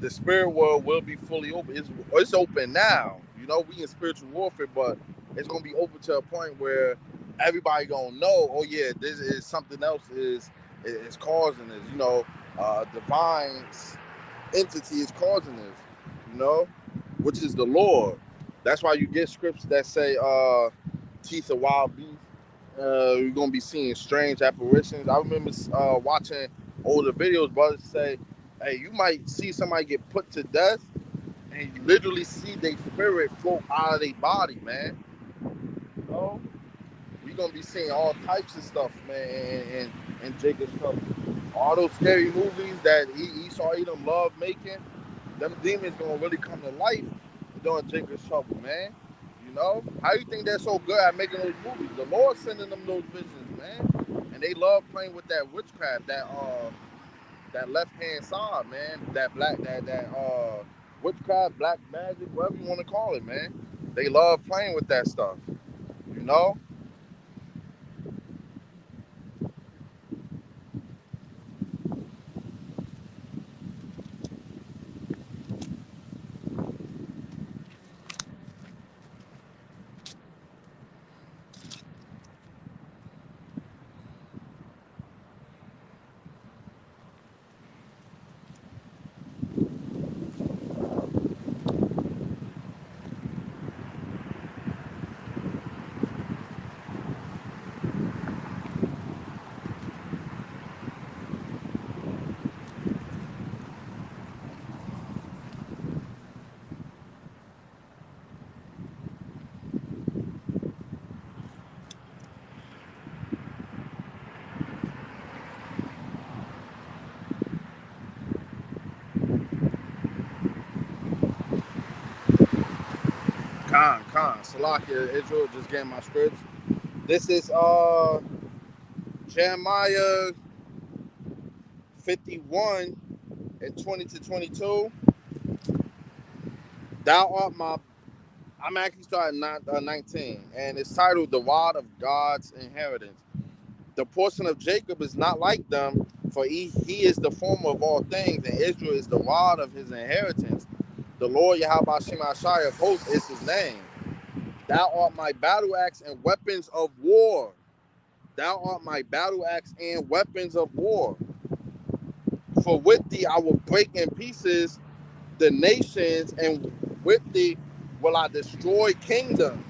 the spirit world will be fully open. It's open now. You know, we in spiritual warfare, but it's gonna be open to a point where everybody gonna know, oh yeah, this is something else is causing this. You know, divine entity is causing this. You know, which is the Lord. That's why you get scripts that say, teeth of wild beasts. You're gonna be seeing strange apparitions. I remember watching older videos, brothers say, "Hey, you might see somebody get put to death, and you literally see their spirit float out of their body, man." You know, we're gonna be seeing all types of stuff, man, and Jacob's trouble. All those scary movies that Esau Edom loved making, them demons gonna really come to life during Jacob's trouble, man. You know? How you think they're so good at making those movies? The Lord sending them those visions, man. And they love playing with that witchcraft, that left hand side, man. That witchcraft, black magic, whatever you want to call it, man. They love playing with that stuff. You know? Salakia Israel, just getting my scripts. This is Jeremiah 51 and 20 to 22. Thou art my, I'm actually starting 19, and it's titled The Rod of God's Inheritance. The portion of Jacob is not like them, for he is the former of all things, and Israel is the rod of his inheritance. The Lord YAHAWASHI of hosts is his name. Thou art my battle axe and weapons of war. Thou art my battle axe and weapons of war. For with thee I will break in pieces the nations, and with thee will I destroy kingdoms.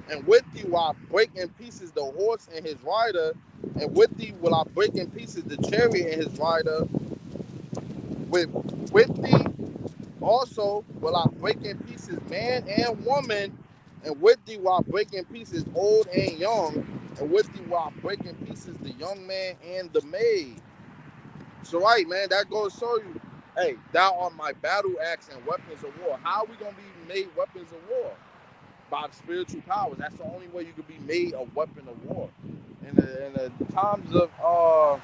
And with thee will I break in pieces the horse and his rider, and with thee will I break in pieces the chariot and his rider. With thee also will I break in pieces man and woman, and with thee will I break in pieces old and young, and with thee will I break in pieces the young man and the maid. So right, man, that goes to show you, hey, thou art my battle axe and weapons of war. How are we gonna be made weapons of war? By the spiritual powers. That's the only way you could be made a weapon of war. In the times of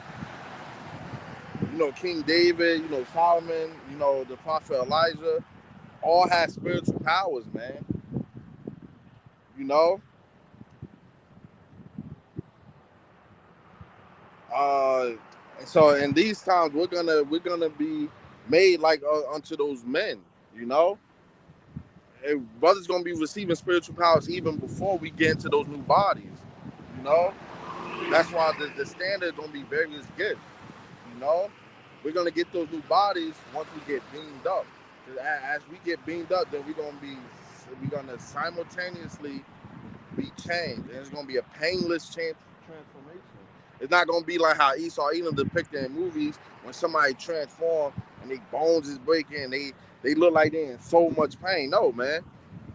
King David, Solomon, the prophet Elijah, all had spiritual powers, man. You know? So in these times we're gonna be made like unto those men, you know? And brothers gonna be receiving spiritual powers even before we get into those new bodies, you know? That's why the standard gonna be various gifts, you know? We're gonna get those new bodies once we get beamed up. As we get beamed up, then we're gonna simultaneously be changed, and it's gonna be a painless transformation. It's not gonna be like how Esau Edom depicted in movies when somebody transformed and their bones is breaking and they look like they're in so much pain. No, man.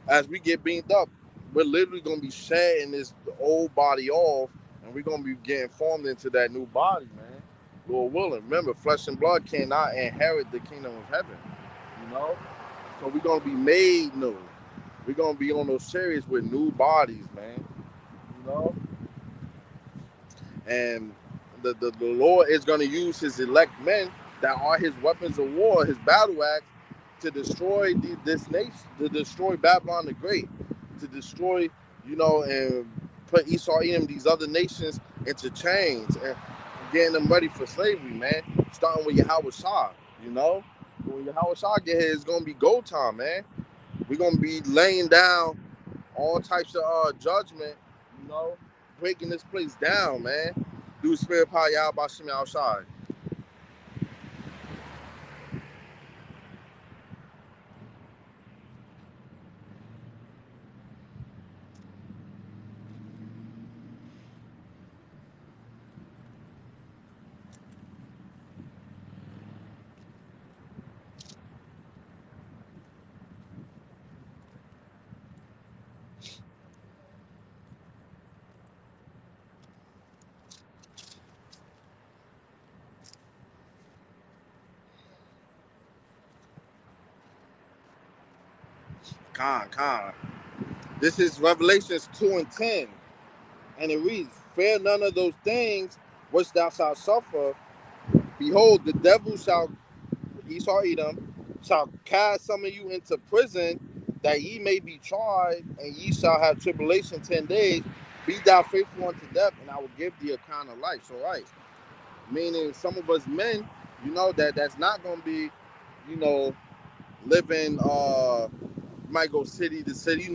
As we get beamed up, we're literally gonna be shedding this old body off, and we're gonna be getting formed into that new body, man. Lord willing. Remember, flesh and blood cannot inherit the kingdom of heaven. You know? So we're gonna be made new. We're gonna be on those chariots with new bodies, man. You know? And the Lord is gonna use his elect men that are his weapons of war, his battle axe, to destroy this nation, to destroy Babylon the Great, to destroy, and put Esau, Edom, these other nations into chains and getting them ready for slavery, man. Starting with YAHAWASHI, you know? When YAHAWASHI get here, it's gonna be go time, man. We're gonna be laying down all types of judgment, breaking this place down, man. Do spirit power, YAHAWASHI outside. Con. This is Revelations 2 and 10. And it reads, fear none of those things which thou shalt suffer. Behold, the devil shall, Esau Edom, shall cast some of you into prison, that ye may be tried, and ye shall have tribulation 10 days. Be thou faithful unto death, and I will give thee a crown of life. So, right. Meaning some of us men, that's not going to be, living, might go city to city,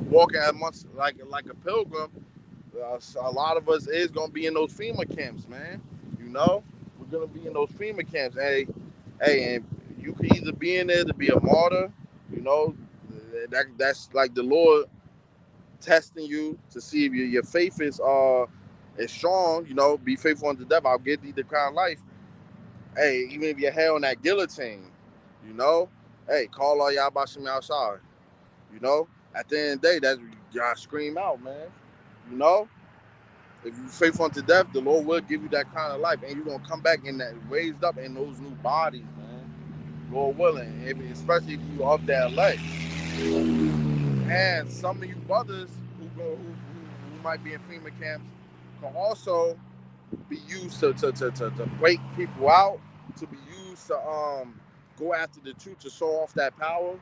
walking amongst like a pilgrim. A lot of us is gonna be in those FEMA camps, man. We're gonna be in those FEMA camps. And you can either be in there to be a martyr, you know, that's like the Lord testing you to see if your faith is strong. Be faithful unto death. I'll give thee the crown of life. Hey, even if you're held on that guillotine, call all y'all about some outside. At the end of the day, that's you gotta scream out, man. You know, if you faithful unto death, the Lord will give you that kind of life, and you're gonna come back in that raised up in those new bodies, man. Lord willing, especially if you of that elect. And some of you brothers who might be in FEMA camps can also be used to break people out, to be used to go after the truth, to show off that power.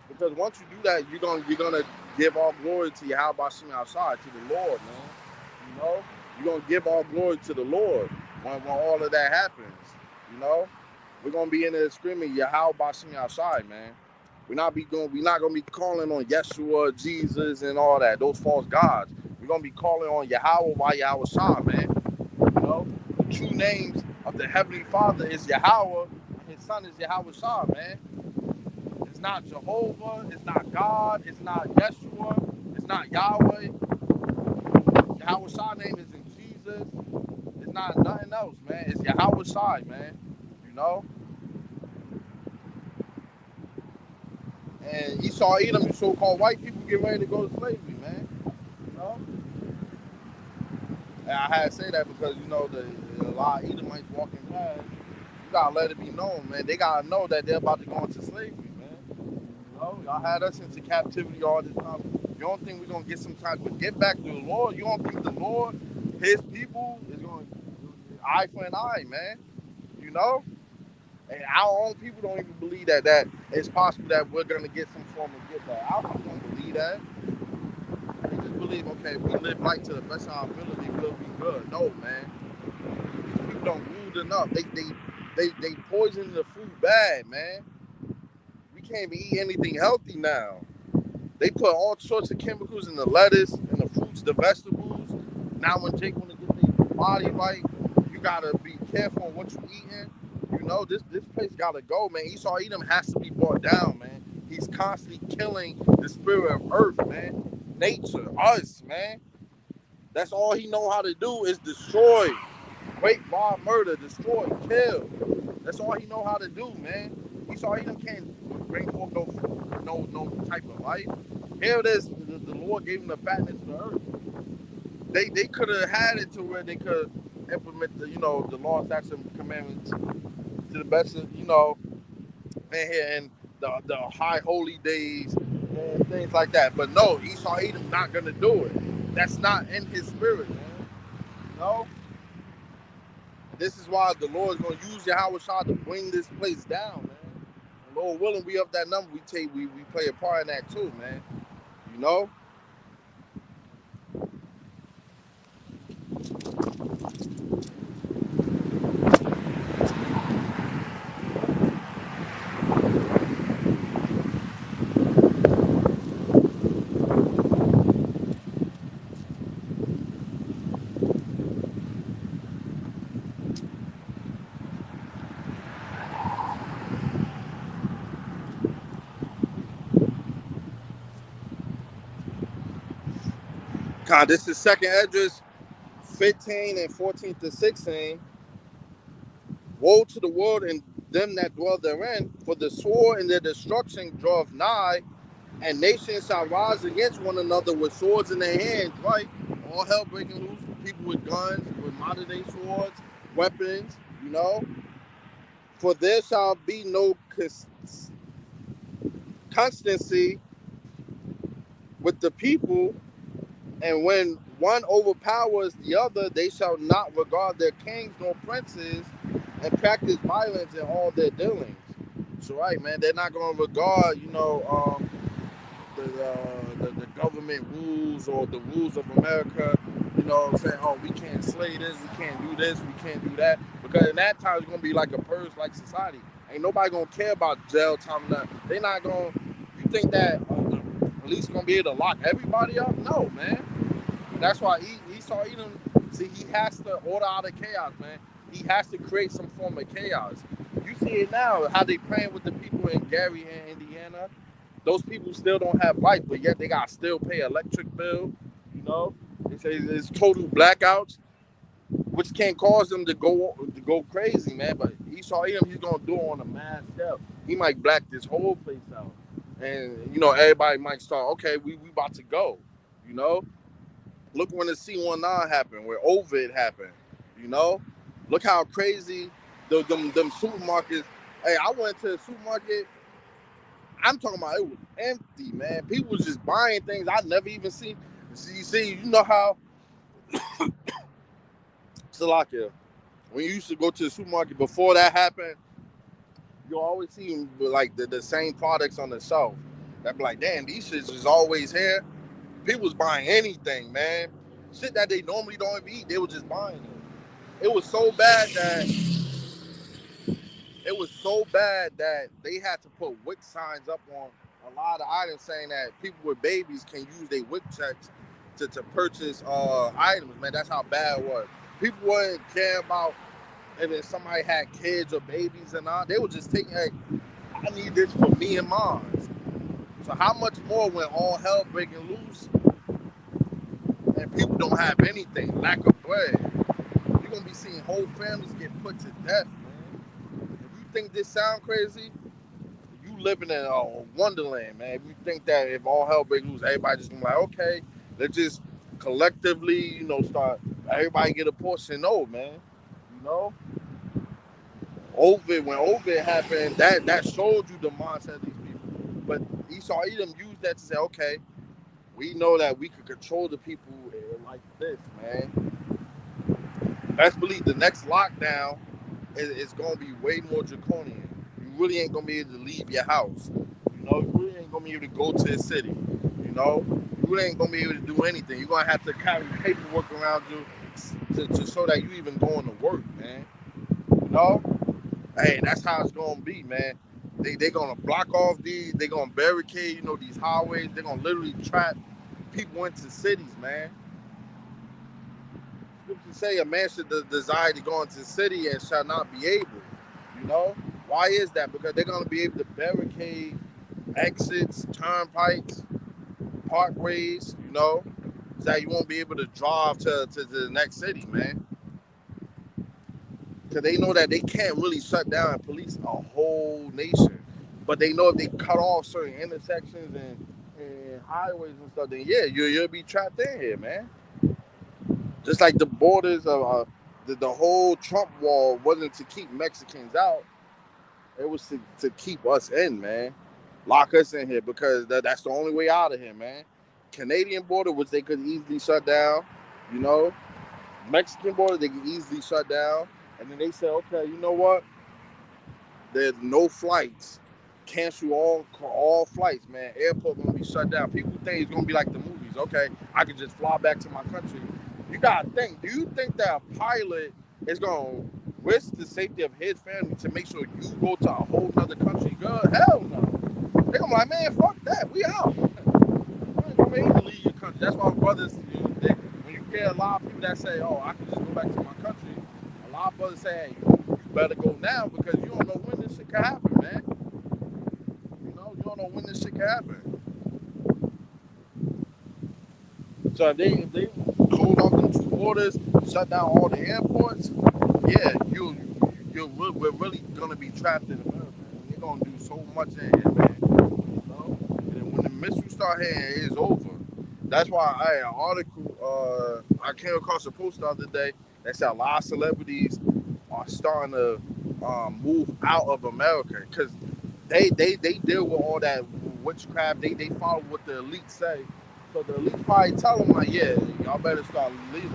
Because once you do that, you're gonna give all glory to YAHAWASHI outside, to the Lord, man. You know, you're gonna give all glory to the Lord when all of that happens. You know, we're gonna be in there screaming YAHAWASHI outside, man. We're not gonna be calling on Yeshua, Jesus, and all that, those false gods. We're gonna be calling on Yahweh by YAHAWASHI, man. You know, the true names of the Heavenly Father is Yahweh, and His Son is YAHAWASHI, man. It's not Jehovah, it's not God, it's not Yeshua, it's not Yahweh. YAHAWASHI name is in Jesus. It's not nothing else, man. It's YAHAWASHI, man. You know? And Esau, Edom, you so-called white people get ready to go to slavery, man. You know? And I had to say that because, you know, a lot of Edomites walking past, you gotta let it be known, man. They gotta know that they're about to go into slavery, man. You know, y'all had us into captivity all this time. You don't think we're gonna get some type of get back to the Lord? You don't think the Lord, His people, is gonna eye for an eye, man? You know? And our own people don't even believe that it's possible that we're gonna get some form of get back. Our people don't believe that. They just believe, okay, if we live life to the best of our ability, we'll be good. No, man. These people don't rude enough. They poison the food bad, man. We can't even eat anything healthy now. They put all sorts of chemicals in the lettuce, in the fruits, the vegetables. Now when Jake want to get their body right, you gotta be careful on what you eating. You know, this place gotta go, man. Esau Edom has to be brought down, man. He's constantly killing the spirit of earth, man. Nature, us, man. That's all he know how to do is destroy, rape, rob, murder, destroy, kill. That's all he know how to do, man. Esau Edom can't bring forth no type of life. Here it is. The Lord gave them the fatness of the earth. They could have had it to where they could implement the the law, statutes, and commandments to the best of and the high holy days and things like that. But no, Esau Edom not gonna do it. That's not in his spirit, man. You know. This is why the Lord is gonna use YAHAWASHI to bring this place down, man. And Lord willing, we up that number. We play a part in that too, man. You know. God, this is second Esdras 15 and 14 to 16. Woe to the world and them that dwell therein, for the sword and their destruction draweth nigh, and nations shall rise against one another with swords in their hands, right? All hell breaking loose, people with guns, with modern day swords, weapons, you know. For there shall be no constancy with the people, and when one overpowers the other, they shall not regard their kings nor princes, and practice violence in all their dealings. So, right, man, they're not going to regard, the government rules or the rules of America. You know what I'm saying? Oh, we can't slay this, we can't do this, we can't do that. Because in that time, it's going to be like a purge-like society. Ain't nobody going to care about jail time. They're not going to. You think that the police going to be able to lock everybody up? No, man. That's why Esau Edom, see, he has to order out of chaos, man. He has to create some form of chaos. You see it now, how they playing with the people in Gary and Indiana. Those people still don't have light, but yet they got to still pay electric bill. You know, they say it's total blackouts, which can cause them to go crazy, man. But Esau Edom, he's gonna do it on a mass scale. He might black this whole place out, and everybody might start. Okay, we about to go. You know, look when the C19 happened, where Ovid happened. You know, look how crazy them supermarkets. Hey, I went to the supermarket. I'm talking about it was empty, man. People was just buying things I never even seen. See, you know how Salakia, when you used to go to the supermarket before that happened, you always see like the same products on the shelf. That be like, damn, these shits is always here. People was buying anything, man. Shit that they normally don't even eat, they were just buying it. It was so bad that they had to put WIC signs up on a lot of items saying that people with babies can use their WIC checks to purchase items, man. That's how bad it was. People wouldn't care about if somebody had kids or babies and all. They were just taking, hey, I need this for me and mine. So how much more when all hell breaking loose and people don't have anything, lack of bread? You're gonna be seeing whole families get put to death, man. If you think this sound crazy, you living in a wonderland, man. If you think that if all hell breaks loose, everybody just gonna be like, okay, let's just collectively, start everybody get a portion. No, man. You know, when COVID happened, that showed you the mindset of these people. But Esau Edom used that to say, okay, we know that we could control the people like this, man. Let's believe the next lockdown is going to be way more draconian. You really ain't going to be able to leave your house. You really ain't going to be able to go to the city. You really ain't going to be able to do anything. You're going to have to carry paperwork around you to show that you even going to work, man. Hey, that's how it's going to be, man. They're going to block off these. They're going to barricade, these highways. They're going to literally trap people into cities, man. Scriptures say a man should desire to go into the city and shall not be able. Why is that? Because they're going to be able to barricade exits, turnpikes, parkways, so that you won't be able to drive to the next city, man. Because they know that they can't really shut down and police a whole nation. But they know if they cut off certain intersections and highways and stuff, then yeah, you'll be trapped in here, man. Just like the borders of the whole Trump wall wasn't to keep Mexicans out. It was to keep us in, man. Lock us in here because that's the only way out of here, man. Canadian border, which they could easily shut down, Mexican border, they could easily shut down. And then they said, okay, you know what? There's no flights. Cancel all flights, man. Airport gonna be shut down. People think it's gonna be like the movies. Okay, I could just fly back to my country. You gotta think. Do you think that a pilot is gonna risk the safety of his family to make sure you go to a whole other country? Girl, hell no. They gonna be like, man, fuck that. We out. You ain't gonna be able to leave your country. That's why brothers, when you get a lot of people that say, oh, I can just go back to my country, a lot of brothers say, hey, you better go now because you don't know when this shit can happen, man. You don't know when this shit can happen. So if they close off them two borders, shut down all the airports, yeah, we're really gonna be trapped in America. They're gonna do so much in here, man. And when the missiles start hitting, it's over. That's why an article I came across a post the other day that said a lot of celebrities are starting to move out of America because they deal with all that witchcraft. They follow what the elites say. So the elites probably tell them like, yeah, y'all better start leaving.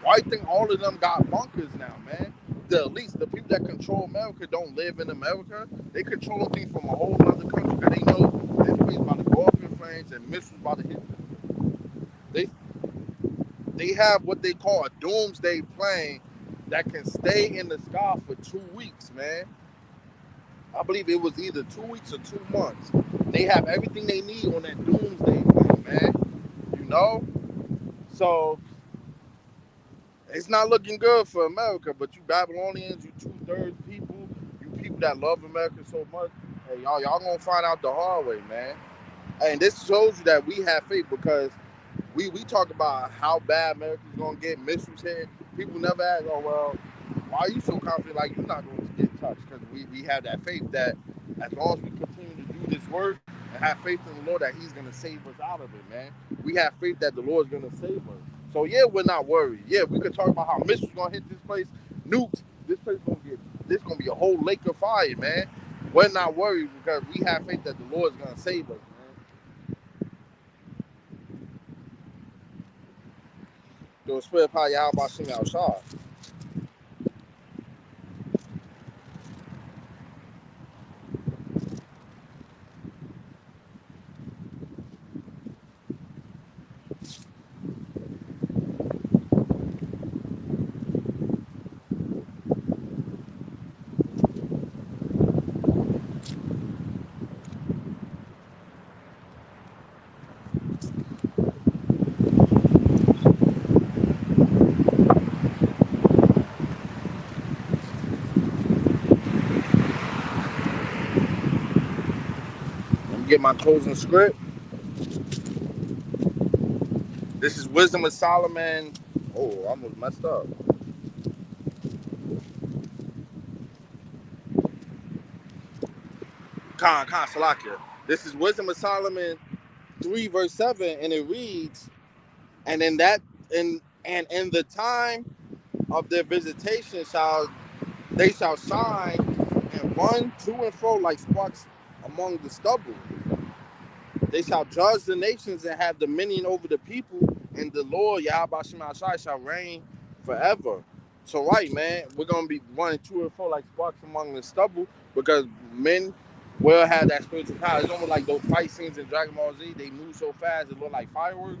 Why do you think all of them got bunkers now, man? The elites, the people that control America, don't live in America. They control things from a whole other country because they know this place about to go up in flames and missiles about to hit them. They have what they call a doomsday plane that can stay in the sky for 2 weeks, man. I believe it was either 2 weeks or 2 months. They have everything they need on that doomsday plane, man. So it's not looking good for America. But you Babylonians, you 2/3 people, you people that love America so much, hey, y'all gonna find out the hard way, man. And this shows you that we have faith because we talk about how bad America's gonna get, missiles hit. People never ask, oh well, why are you so confident like you're not going to get touched? Because we have that faith that as long as we continue to do this work and have faith in the Lord that He's going to save us out of it, man. We have faith that the Lord's going to save us. So yeah, we're not worried. Yeah, we could talk about how missiles going to hit this place, nukes. This place going to be a whole lake of fire, man. we're not worried because we have faith that the Lord is gonna save us, man. Through the spirit of power, YAHAWASHI outside. Let me get my closing script. This is Wisdom of Solomon. Oh, I almost messed up. Salakia. This is Wisdom of Solomon 3 verse 7, and it reads, and in that and in the time of their visitation they shall shine and run to and fro like sparks among the stubble. They shall judge the nations and have dominion over the people, and the Lord YAHAWASHI shall reign forever. So right, man, we're gonna be running to and fro like sparks among the stubble because men will have that spiritual power. It's almost like those fight scenes in Dragon Ball Z. They move so fast it look like fireworks.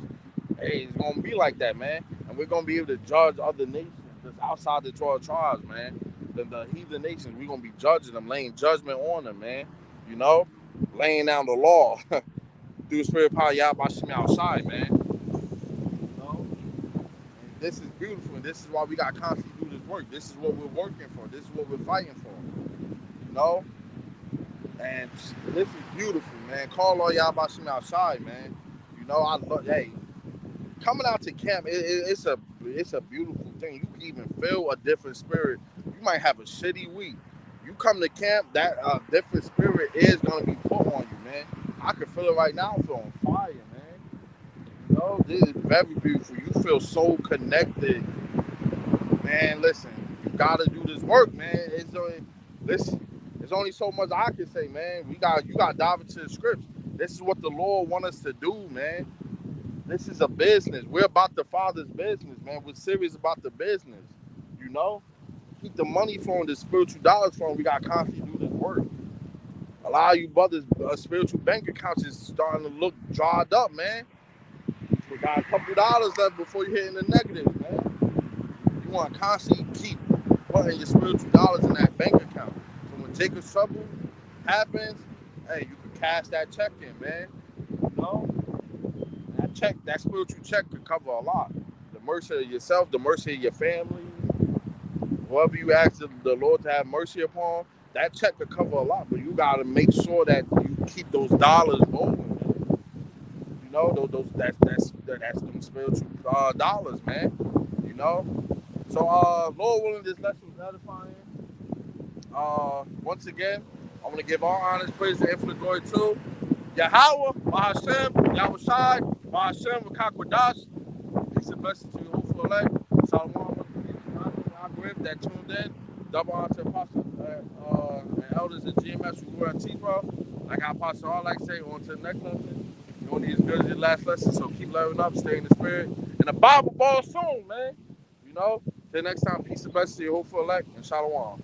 Hey, it's gonna be like that, man. And we're gonna be able to judge other nations that's outside the 12 tribes, man. The heathen nations, we're gonna be judging them, laying judgment on them, man. You know, laying down the law. Through the spirit of power, YAHAWASHI outside, man. You know? And this is beautiful, and this is why we got to constantly do this work. This is what we're working for. This is what we're fighting for. You know? And this is beautiful, man. Call all YAHAWASHI outside, man. You know, I love, hey, coming out to camp, it's a beautiful thing. You can even feel a different spirit. You might have a shitty week. You come to camp, that different spirit is gonna be put on you, man. I can feel it right now. I feel on fire, man. You know, this is very beautiful. You feel so connected, man. Listen, you gotta do this work, man. There's only so much I can say, man. You got to dive into the scripts. This is what the Lord wants us to do, man. This is a business. We're about the Father's business, man. We're serious about the business. You know, keep the money flowing, the spiritual dollars flowing. We got to constantly do this work. A lot of you brothers' spiritual bank accounts is starting to look dried up, man. We got a couple dollars left before you hit in the negative, man. You want to constantly keep putting your spiritual dollars in that bank account. So when Jacob's trouble happens, hey, you can cash that check in, man. You know? That spiritual check could cover a lot. The mercy of yourself, the mercy of your family, whoever you ask the Lord to have mercy upon, that check could cover a lot. But you gotta make sure that you keep those dollars rolling, man. You know, that's them spiritual dollars, man. You know. So Lord willing, this lesson was edifying. Once again, I want to give all honors, praise, and infinite glory to Yahweh, Bahashem, YAHAWASHI, Bahashem, Wakakwadash. Peace and blessings to you, hopeful elect. Shalom, that tuned in. Double honor to Apostle and elders at GMS who were at T-Bro. Like our Apostle all like say, on to the next lesson. You don't need as good as your last lesson, so keep leveling up, stay in the spirit. And the Bible ball soon, man. You know? Till next time, peace and blessings to you, hopeful elect, and Shalom.